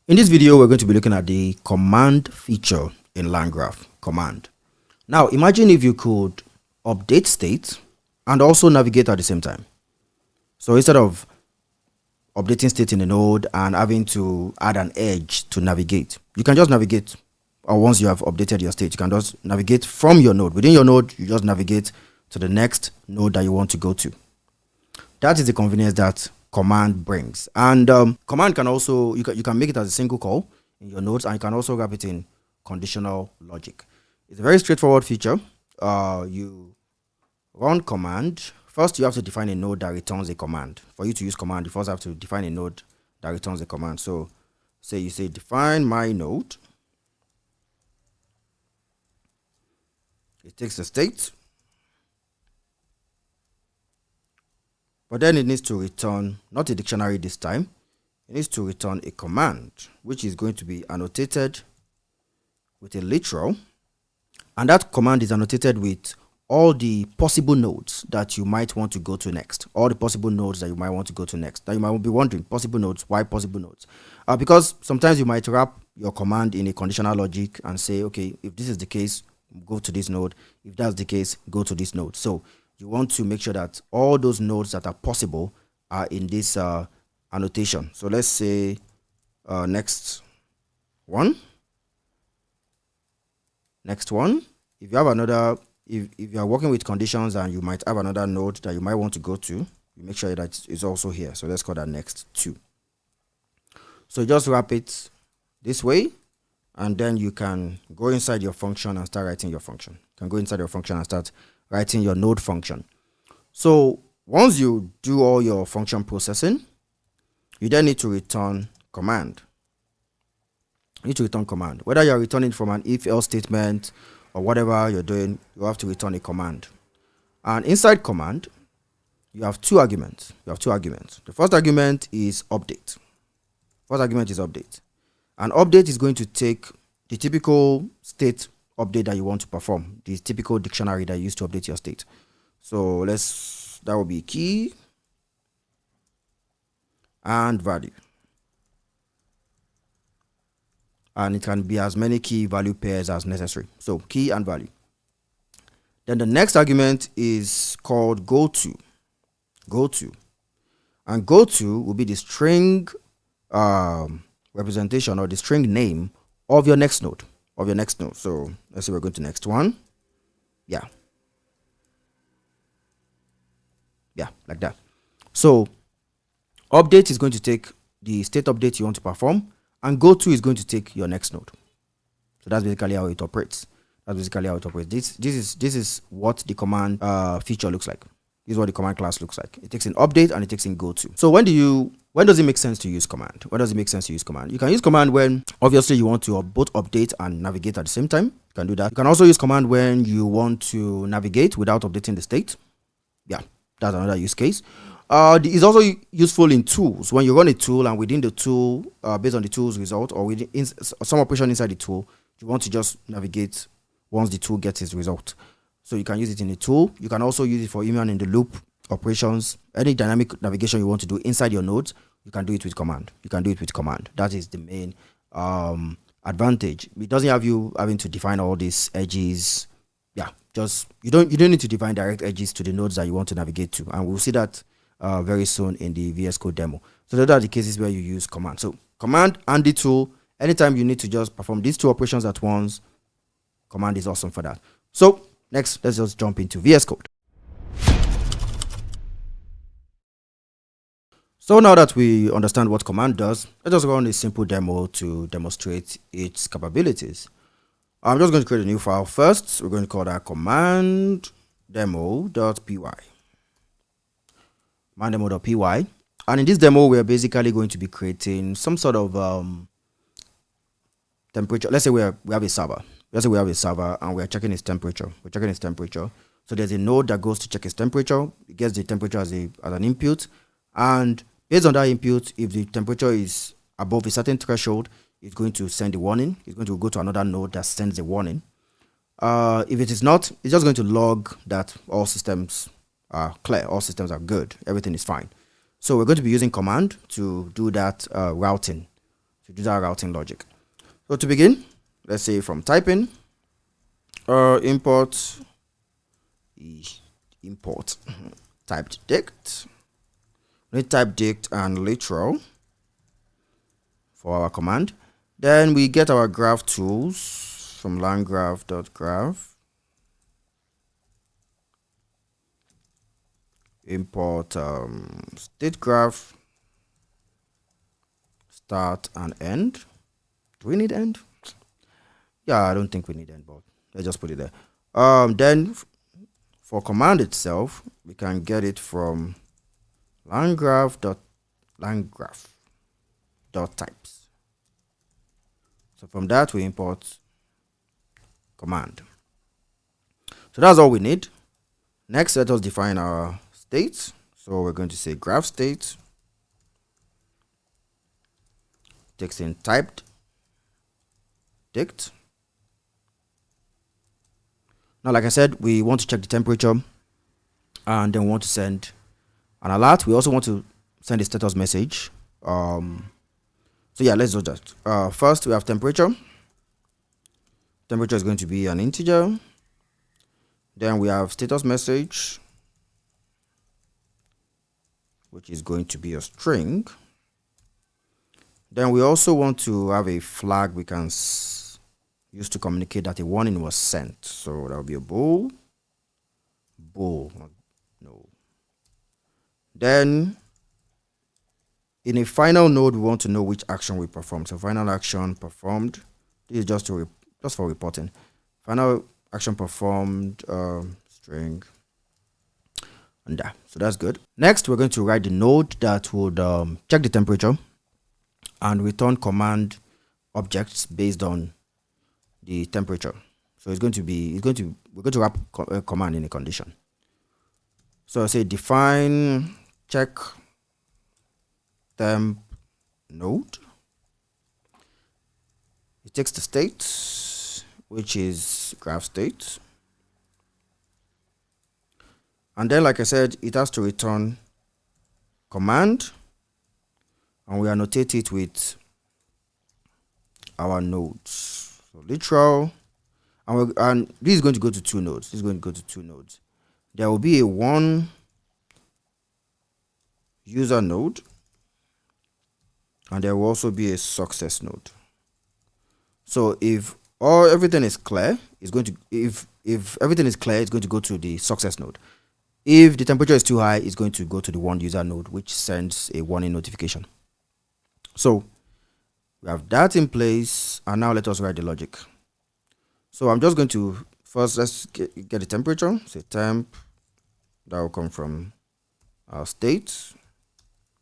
In this video, we're going to be looking at the command feature in LangGraph. Command. Now, imagine if you could update state and also navigate at the same time. So instead of updating state in the node and having to add an edge to navigate, you can just navigate. Or once you have updated your state, you can just navigate from your node. Within your node, you just navigate to the next node that you want to go to. That is the convenience that command brings. And command can also, you can make it as a single call in your nodes, and you can also wrap it in conditional logic. It's a very straightforward feature. You run command. First, you have to define a node that returns a command. For you to use command, you first have to define a node that returns a command. So you say define my node. It takes the state, but then it needs to return not a dictionary this time. It needs to return a command, which is going to be annotated with a literal, and that command is annotated with all the possible nodes that you might want to go to next. All the possible nodes that you might want to go to next. Now you might be wondering, possible nodes, why possible nodes? Because sometimes you might wrap your command in a conditional logic and say, okay, if this is the case, go to this node. If that's the case, go to this node. So you want to make sure that all those nodes that are possible are in this annotation. So let's say next one. If you have another, if you are working with conditions and you might have another node that you might want to go to, you make sure that it's also here. So let's call that next 2. So just wrap it this way, and then you can go inside your function and start writing your function. You can go inside your function and start writing your node function. So once you do all your function processing, you then need to return command. You need to return command. Whether you're returning from an if-else statement or whatever you're doing, you have to return a command. And inside command, you have 2 arguments. The first argument is update. An update is going to take the typical state update that you want to perform, the typical dictionary that you use to update your state. So that will be key and value. And it can be as many key value pairs as necessary. So key and value. Then the next argument is called goto. And goto will be the string representation or the string name of your next node. So let's say we're going to next one. Yeah, like that. So update is going to take the state update you want to perform, and goto is going to take your next node. So that's basically how it operates. This is what the command feature looks like. This is what the command class looks like. It takes in update and it takes in goto. So when does it make sense to use command? You can use command when obviously you want to both update and navigate at the same time. You can do that. You can also use command when you want to navigate without updating the state. Yeah, that's another use case. It's also useful in tools. When you run a tool and within the tool, based on the tool's result or within some operation inside the tool, you want to just navigate once the tool gets its result. So you can use it in a tool. You can also use it for even in the loop operations. Any dynamic navigation you want to do inside your nodes, you can do it with command. That is the main advantage. It doesn't have you having to define all these edges. Yeah, you don't need to define direct edges to the nodes that you want to navigate to, and we'll see that very soon in the VS Code demo. So those are the cases where you use command. So command and the tool. Anytime you need to just perform these 2 operations at once, command is awesome for that. So next, let's just jump into VS Code. So now that we understand what command does, let us run a simple demo to demonstrate its capabilities. I'm just going to create a new file first. We're going to call that command demo.py. And in this demo, we're basically going to be creating some sort of temperature. Let's say we have a server. And we're checking its temperature. So there's a node that goes to check its temperature. It gets the temperature as an input. And based on that input, if the temperature is above a certain threshold, it's going to send a warning. It's going to go to another node that sends a warning. If it is not, it's just going to log that all systems are clear, all systems are good, everything is fine. So we're going to be using command to do that routing to do that routing logic. So to begin, let's say from typing, import typed dict. We need type dict and literal for our command. Then we get our graph tools from LangGraph.graph. Import state graph, start and end. Do we need end? Yeah, I don't think we need end, but let's just put it there. Then for command itself, we can get it from LangGraph.types. So from that we import command. So that's all we need. Next, let us define our state. So we're going to say graph state takes in typed dict. Now, like I said, we want to check the temperature and then we want to send an alert. We also want to send a status message. So yeah, let's do that. First, we have temperature. Temperature is going to be an integer. Then we have status message, which is going to be a string. Then we also want to have a flag we can use to communicate that a warning was sent. So that will be a bool. No. Then in a final node, we want to know which action we performed. So final action performed. This is just for reporting. Final action performed, string, and that. So that's good. Next, we're going to write the node that would check the temperature and return command objects based on the temperature. So we're going to wrap a command in a condition. So I say define check temp node. It takes the state, which is graph state, and then, like I said, it has to return command, and we annotate it with our nodes. So literal, and this is going to go to two nodes. There will be a one user node, and there will also be a success node. So if everything is clear, it's going to if everything is clear, it's going to go to the success node. If the temperature is too high, it's going to go to the one user node, which sends a warning notification. So we have that in place, and now let us write the logic. So I'm just going to first let's get the temperature. Say temp, that will come from our state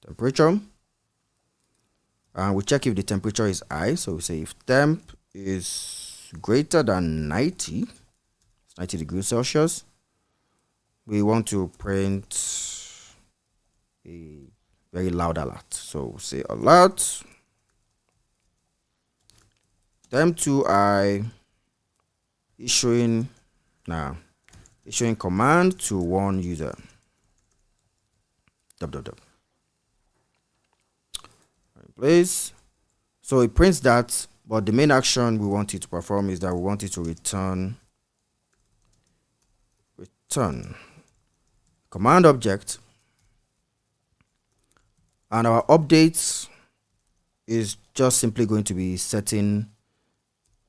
temperature, and we check if the temperature is high. So we say if temp is greater than 90 degrees Celsius, we want to print a very loud alert. So say alert temp too high, issuing command to one user. Place. So it prints that, but the main action we want it to perform is that we want it to return command object, and our updates is just simply going to be setting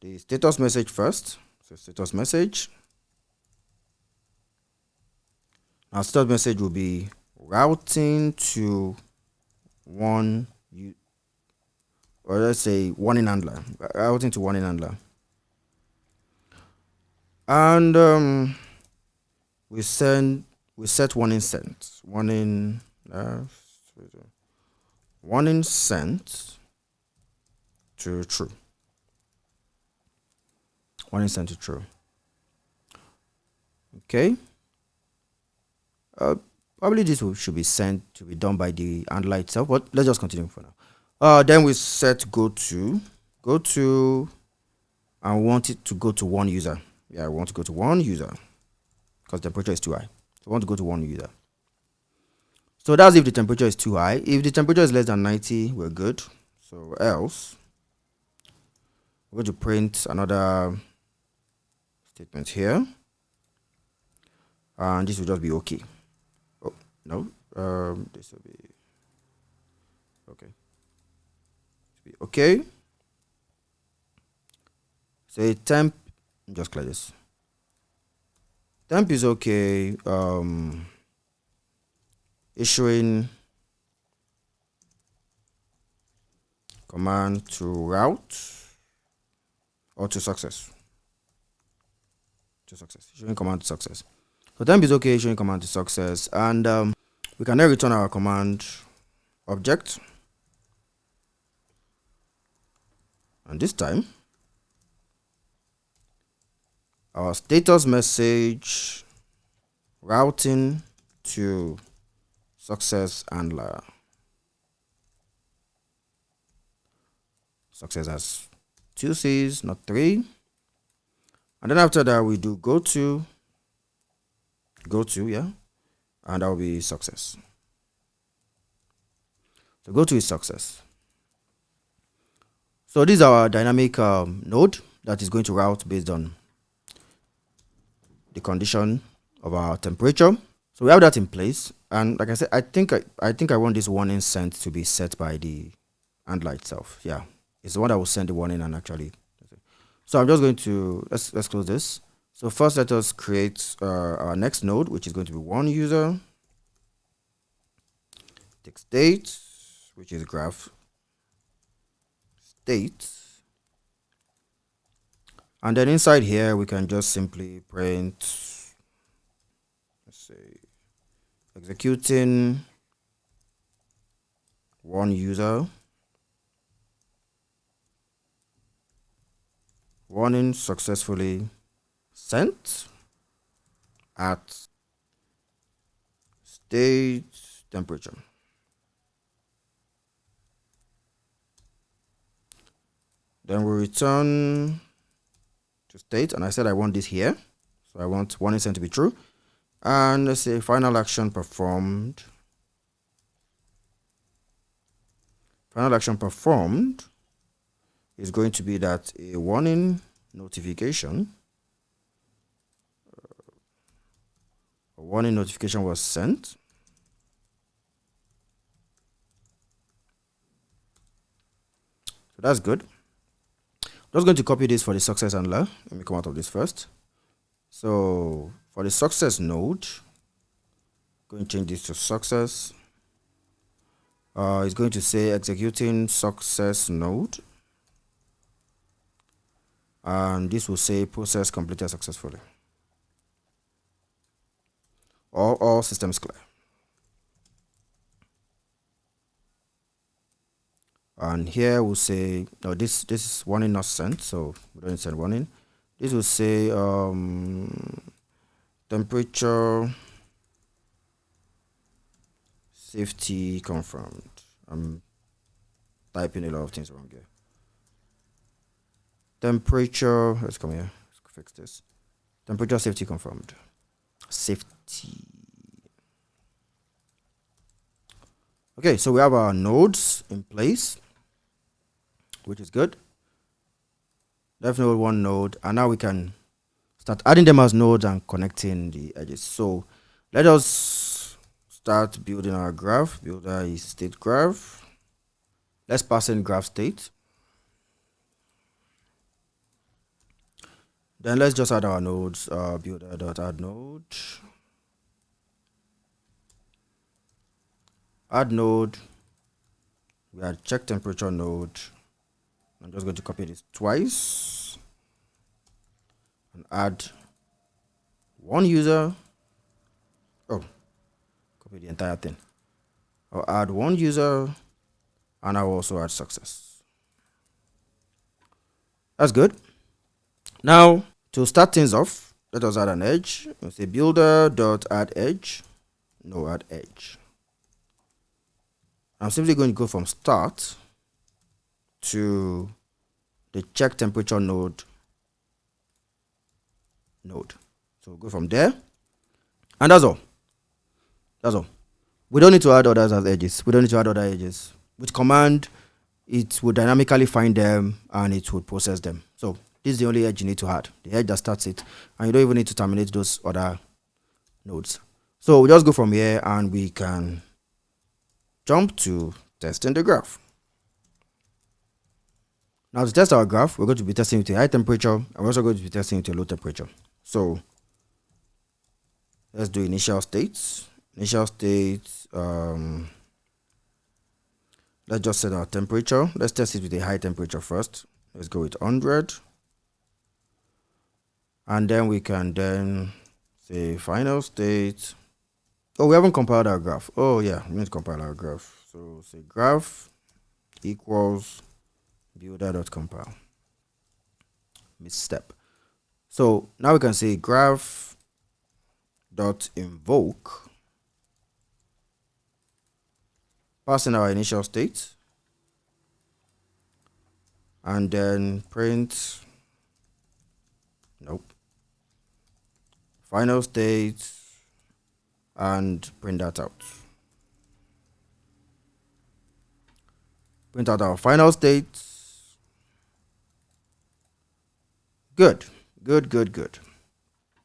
the status message first. So status message. Our status message will be routing to one, or let's say warning handler, routing to warning handler, and we set warning sent, warning sent to true. Warning sent to true. Okay. Probably this should be sent to be done by the handler itself, but let's just continue for now. Then we set go to, and want it to go to one user. Yeah, I want to go to one user because the temperature is too high. So I want to go to one user. So that's if the temperature is too high. If the temperature is less than 90, we're good. So else, We're going to print another statement here, and this will just be okay. Oh no, this will be okay. Okay. Say temp, just clear this. Temp is okay. Issuing command to route or to success. To success. Issuing command to success. So temp is okay. Issuing command to success, and we can then return our command object, and this time our status message routing to success handler. Success has 2 C's, not 3. And then after that, we do goto, yeah, and that will be success. So goto is success. So this is our dynamic node that is going to route based on the condition of our temperature. So we have that in place, and like I said, I think I want this warning sent to be set by the handler itself. Yeah, it's the one that will send the warning and actually. So I'm just going to let's close this. So first, let us create our next node, which is going to be one user. Take state, which is graph state. And then inside here, we can just simply print, let's say, executing one user, warning successfully sent at state temperature. Then we return to state, and I said I want this here, so I want warning sent to be true, and let's say final action performed. Final action performed is going to be that a warning notification was sent. So that's good. I'm just going to copy this for the success handler. Let me come out of this first. So for the success node, I'm going to change this to success. It's going to say executing success node, and this will say process completed successfully, or all systems clear. And here we'll say, no, this is warning not sent, so we don't send warning. This will say temperature safety confirmed. I'm typing a lot of things wrong here. Temperature, let's come here, let's fix this. Temperature safety confirmed. Safety. Okay, so we have our nodes in place, which is good. Definitely one node, and now we can start adding them as nodes and connecting the edges. So let us start building our graph. Builder is state graph. Let's pass in graph state. Then let's just add our nodes. Builder.add node. Add node. We add check temperature node. I'm just going to copy this twice and add one user. Oh, copy the entire thing. I'll add one user, and I'll also add success. That's good. Now, to start things off, let us add an edge. We'll say builder.add edge. No, add edge. I'm simply going to go from start to the check temperature node. So go from there, and that's all. That's all. We don't need to add others as edges. We don't need to add other edges. With command, it would dynamically find them and it would process them. So this is the only edge you need to add, the edge that starts it, and you don't even need to terminate those other nodes. So we just go from here and we can jump to testing the graph. Now to test our graph, we're going to be testing with a high temperature, and we're also going to be testing with a low temperature. So let's do initial states. Initial states, let's just set our temperature. Let's test it with a high temperature first. Let's go with 100. And then we can then say final state. Oh, we haven't compiled our graph. Oh yeah, we need to compile our graph. So say graph equals builder.compile. Misstep. So now we can say graph dot invoke, passing our initial state, and then print final state and print that out. Print out our final state. Good.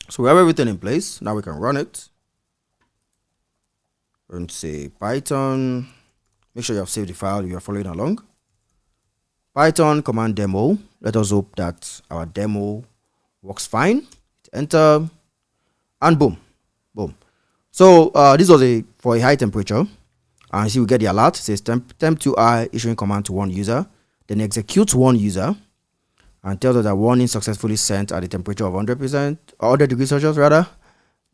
So we have everything in place. Now we can run it. We're going to say Python. Make sure you have saved the file if you are following along. Python command demo. Let us hope that our demo works fine. Hit enter, and boom. So this was for a high temperature, and see we get the alert. It says temp to high, issuing command to one user. Then executes one user and tells us that warning successfully sent at the temperature of 100%, or 100 degrees Celsius rather.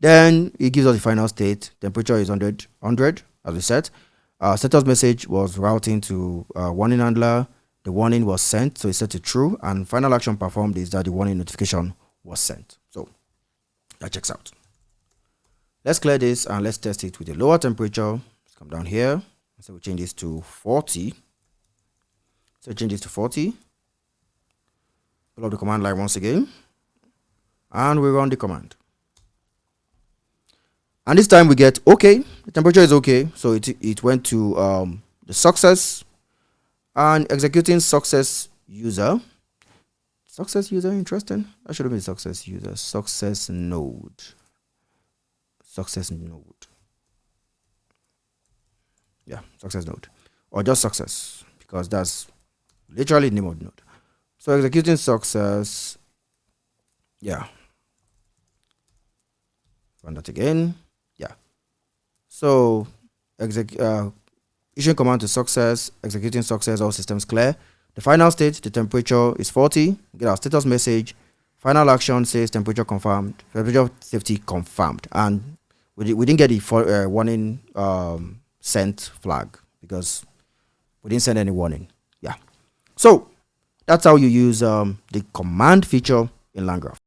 Then it gives us the final state. Temperature is 100 as we said. Status message was routing to warning handler. The warning was sent, so it's set to true, and final action performed is that the warning notification was sent. So that checks out. Let's clear this and let's test it with a lower temperature. Let's come down here. So we change this to 40. Pull up the command line once again, and we run the command. And this time we get okay. The temperature is okay, so it went to the success and executing success user. Success user, interesting. That should have been success user. Success node. Yeah, success node, or just success, because that's literally the name of the node. So executing success. Yeah. Run that again. Yeah. So issuing command to success, executing success, all systems clear. The final state, the temperature is 40. Get our status message. Final action says temperature confirmed, temperature safety confirmed, and we didn't get the warning sent flag because we didn't send any warning. Yeah. So that's how you use the command feature in LangGraph.